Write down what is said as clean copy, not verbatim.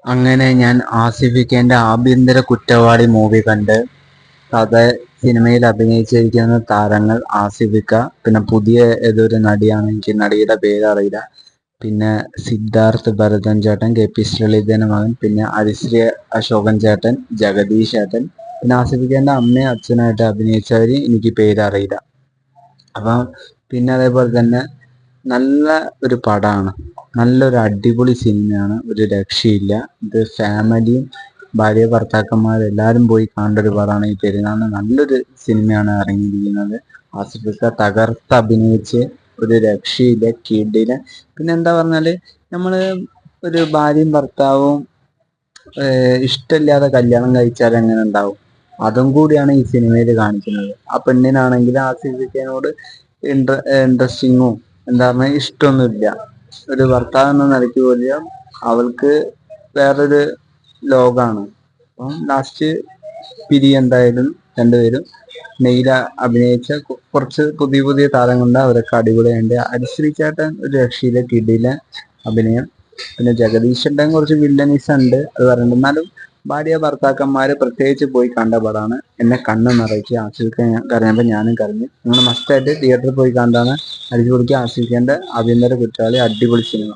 അങ്ങനെ ഞാൻ ആസിഫിക്കേന്റെ ആഭ്യന്തര കുറ്റവാളി മൂവി കണ്ട്. കഥ, സിനിമയിൽ അഭിനയിച്ചിരിക്കുന്ന താരങ്ങൾ ആസിഫിക്ക, പിന്നെ പുതിയ ഏതൊരു നടിയാണ്, എനിക്ക് നടിയുടെ പേര് അറിയില്ല, പിന്നെ സിദ്ധാർത്ഥ് ഭരതൻ ചേട്ടൻ, കെ.പി. ലളിതന്റെ മകൻ, പിന്നെ ഹരിശ്രീ അശോകൻ ചേട്ടൻ, ജഗദീഷ് ചേട്ടൻ, പിന്നെ ആസിഫിക്കേന്റെ അമ്മയും അച്ഛനായിട്ട് അഭിനയിച്ചവര് എനിക്ക് പേരറിയില്ല. അപ്പം പിന്നെ അതേപോലെ തന്നെ നല്ല ഒരു പടമാണ്, നല്ലൊരു അടിപൊളി സിനിമയാണ്, ഒരു രക്ഷയില്ല. ഇത് ഫാമിലിയും ഭാര്യ ഭർത്താക്കന്മാരെല്ലാവരും പോയി കാണേണ്ട ഒരു പടമാണ്. ഈ പെരുന്നാളിന് നല്ലൊരു സിനിമയാണ് ഇറങ്ങിയിരിക്കുന്നത്. ആസിഫിക്ക തകർത്ത് അഭിനയിച്ച് ഒരു രക്ഷയില്ല, കിടിലൻ. പിന്നെ എന്താ പറഞ്ഞാല്, നമ്മള് ഒരു ഭാര്യയും ഭർത്താവും ഇഷ്ടമില്ലാതെ കല്യാണം കഴിച്ചാൽ എങ്ങനെ ഉണ്ടാവും, അതും കൂടിയാണ് ഈ സിനിമയിൽ കാണിക്കുന്നത്. ആ പെണ്ണിനാണെങ്കിൽ ആസിഫിക്കനോട് ഇൻട്രസ്റ്റിങ്ങും എന്താ പറഞ്ഞാൽ ഇഷ്ടമൊന്നുമില്ല. ഒരു ഭർത്താവ് എന്ന നിലയ്ക്ക് പോലും അവൾക്ക് വേറൊരു ലോകാണ്. അപ്പം ലാസ്റ്റ് എന്തായാലും രണ്ടുപേരും. നെയ്ല അഭിനയിച്ച കുറച്ച് പുതിയ പുതിയ താരങ്ങളുണ്ട്, അവരൊക്കെ അടിപൊളിയുണ്ട്. ഹരിശ്രീ ചേട്ടൻ ഒരു രക്ഷയിലെ കിടില അഭിനയം. പിന്നെ ജഗദീശന്റെ കുറച്ച് വില്ലനീസ് ഉണ്ട്, അത് പറയുന്നത്. എന്നാലും ഭാര്യ ഭർത്താക്കന്മാര് പ്രത്യേകിച്ച് പോയി കണ്ട പടമാണ്. എന്നെ കണ്ണ് നിറയ്ക്ക്. ആസിഫിക്ക കരഞ്ഞപ്പോൾ ഞാനും കരഞ്ഞു. നിങ്ങൾ മസ്റ്റായിട്ട് തിയേറ്ററിൽ പോയി കണ്ടാണ് അടിച്ചു പൊളിക്കുക. ആസിഫിക്കന്റെ ആഭ്യന്തര കുറ്റവാളി അടിപൊളി സിനിമ.